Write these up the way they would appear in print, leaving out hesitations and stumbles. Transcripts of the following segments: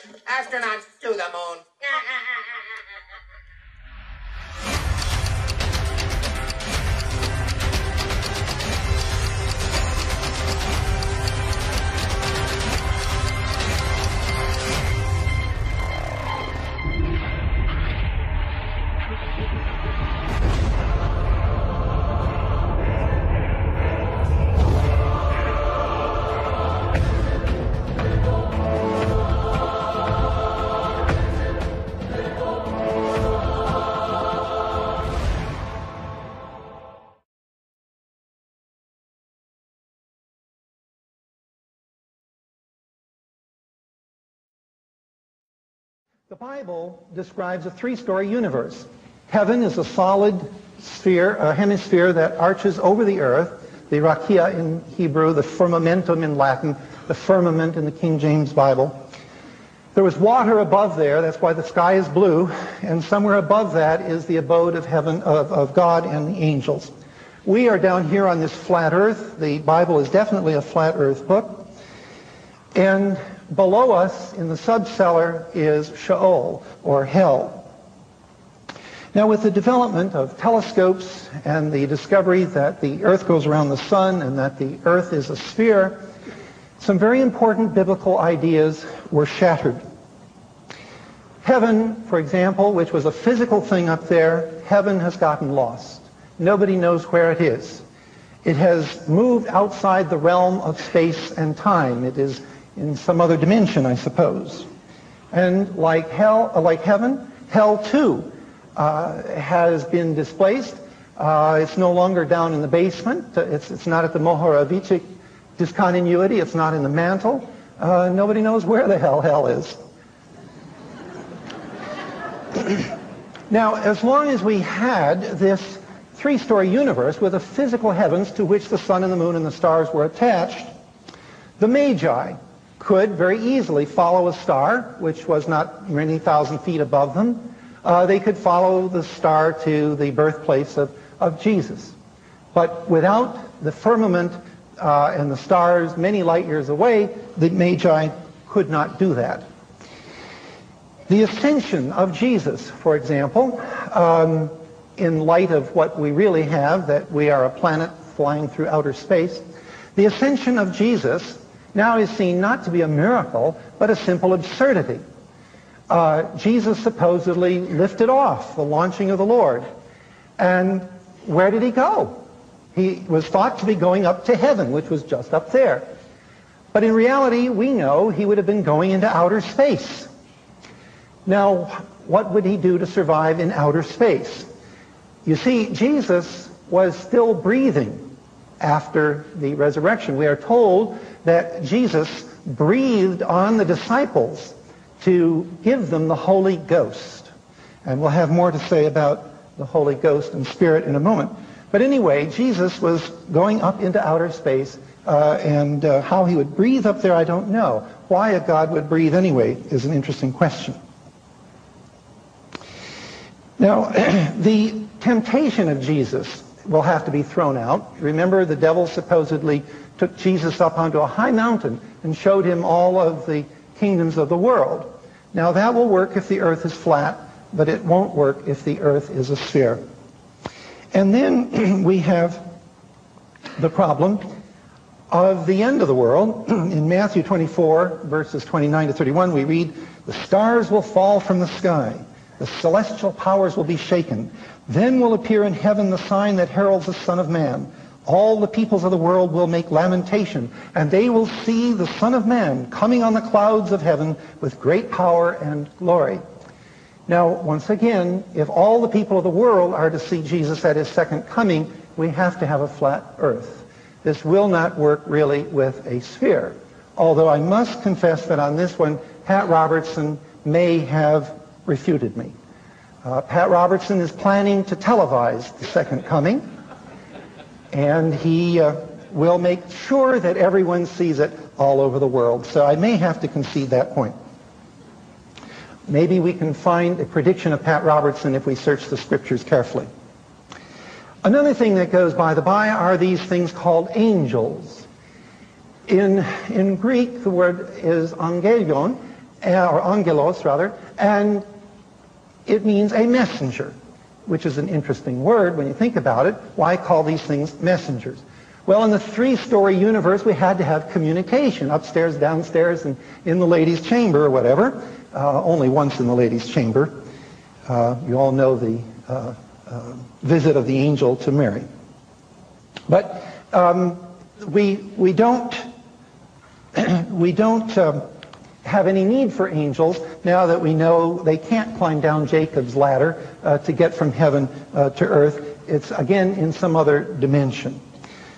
Astronauts to the moon. The Bible describes a three-story universe. Heaven is a solid sphere, a hemisphere that arches over the earth, the rakia in Hebrew, the firmamentum in Latin, the firmament in the King James Bible. There was water above there, that's why the sky is blue, and somewhere above that is the abode of heaven, of God and the angels. We are down here on this flat earth. The Bible is definitely a flat earth book. And below us in the subcellar is Sheol, or hell. Now, with the development of telescopes and the discovery that the earth goes around the sun and that the earth is a sphere, some very important biblical ideas were shattered. Heaven, for example, which was a physical thing up there, heaven has gotten lost. Nobody knows where it is. It has moved outside the realm of space and time. It is in some other dimension, I suppose. And like hell, like heaven, hell too has been displaced. It's no longer down in the basement. It's not at the Mohorovicic discontinuity. It's not in the mantle. Nobody knows where the hell is. Now, as long as we had this three-story universe with a physical heavens to which the sun and the moon and the stars were attached, the Magi could very easily follow a star, which was not many thousand feet above them. They could follow the star to the birthplace of Jesus. But without the firmament and the stars many light years away, the Magi could not do that. The ascension of Jesus, for example, in light of what we really have, that we are a planet flying through outer space, the ascension of Jesus now is seen not to be a miracle, but a simple absurdity. Jesus supposedly lifted off the launching of the Lord. And where did he go? He was thought to be going up to heaven, which was just up there. But in reality, we know he would have been going into outer space. Now, what would he do to survive in outer space? You see, Jesus was still breathing after the resurrection. We are told that Jesus breathed on the disciples to give them the Holy Ghost. And we'll have more to say about the Holy Ghost and Spirit in a moment. But anyway, Jesus was going up into outer space, and how he would breathe up there, I don't know. Why a God would breathe anyway is an interesting question. Now, the temptation of Jesus will have to be thrown out. Remember, the devil supposedly took Jesus up onto a high mountain and showed him all of the kingdoms of the world. Now, that will work if the earth is flat, but it won't work if the earth is a sphere. And then we have the problem of the end of the world. In Matthew 24, verses 29 to 31, we read, "The stars will fall from the sky. The celestial powers will be shaken. Then will appear in heaven the sign that heralds the Son of Man. All the peoples of the world will make lamentation, and they will see the Son of Man coming on the clouds of heaven with great power and glory." Now, once again, if all the people of the world are to see Jesus at his second coming, we have to have a flat earth. This will not work really with a sphere. Although I must confess that on this one, Pat Robertson may have refuted me. Pat Robertson is planning to televise the second coming, and he will make sure that everyone sees it all over the world. So I may have to concede that point. Maybe we can find a prediction of Pat Robertson if we search the scriptures carefully. Another thing that goes by the by are these things called angels. In Greek, the word is angelion, or angelos rather, and it means a messenger, which is an interesting word when you think about it. Why call these things messengers? Well, in the three-story universe, we had to have communication, upstairs, downstairs, and in the ladies' chamber or whatever. Only once in the ladies' chamber. You all know the visit of the angel to Mary. But we don't have any need for angels now that we know they can't climb down Jacob's ladder to get from heaven to earth. It's again in some other dimension.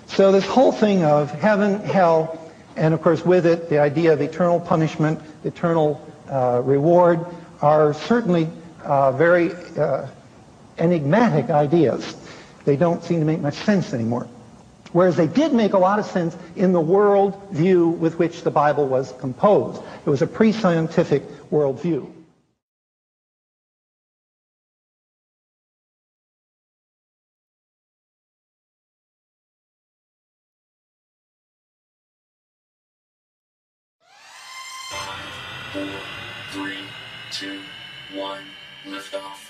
So this whole thing of heaven, hell, and of course with it the idea of eternal punishment, eternal reward, are certainly very enigmatic ideas. They don't seem to make much sense anymore. Whereas they did make a lot of sense in the world view with which the Bible was composed. It was a pre-scientific worldview. Five, 4, 3, 2, 1, lift off.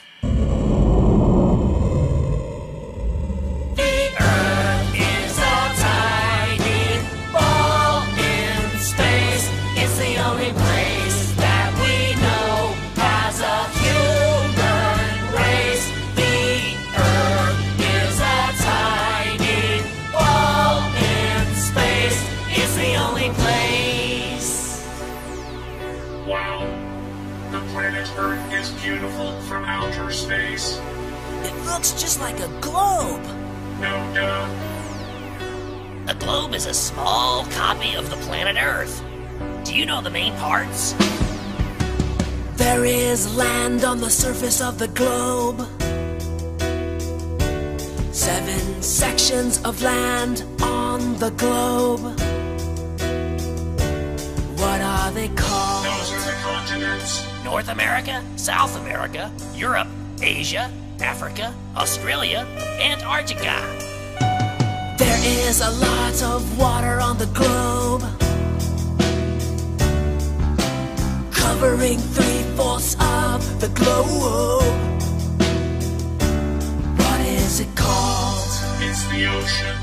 Earth is beautiful from outer space. It looks just like a globe. No duh. A globe is a small copy of the planet Earth. Do you know the main parts? There is land on the surface of the globe. 7 sections of land on the globe. What are they called? Those are the continents. North America, South America, Europe, Asia, Africa, Australia, Antarctica. There is a lot of water on the globe, covering 3/4 of the globe. What is it called? It's the ocean.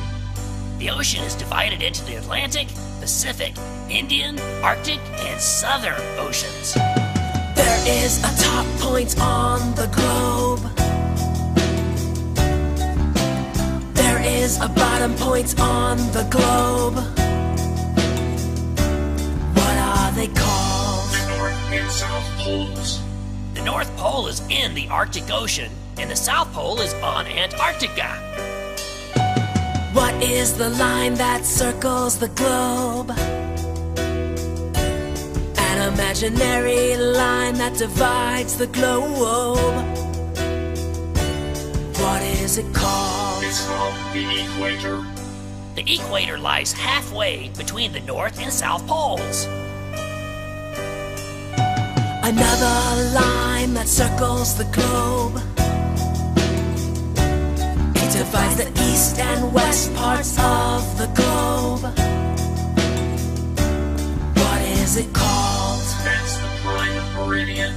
The ocean is divided into the Atlantic, Pacific, Indian, Arctic, and Southern Oceans. There is a top point on the globe. There is a bottom point on the globe. What are they called? The North and South Poles. The North Pole is in the Arctic Ocean, and the South Pole is on Antarctica. What is the line that circles the globe? An imaginary line that divides the globe. What is it called? It's called the equator. The equator lies halfway between the North and South Poles. Another line that circles the globe. It divides the east and west parts of the globe. What is it called? That's the prime meridian.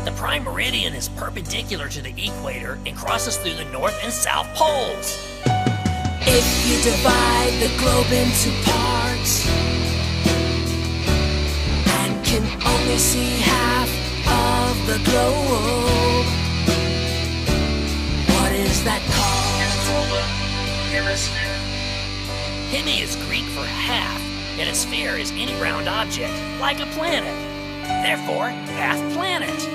The prime meridian is perpendicular to the equator and crosses through the North and South Poles. If you divide the globe into parts and can only see half of the globe, what is that called? It's called a hemisphere. Hemi is Greek for half, and a sphere is any round object, like a planet. Therefore, half planet.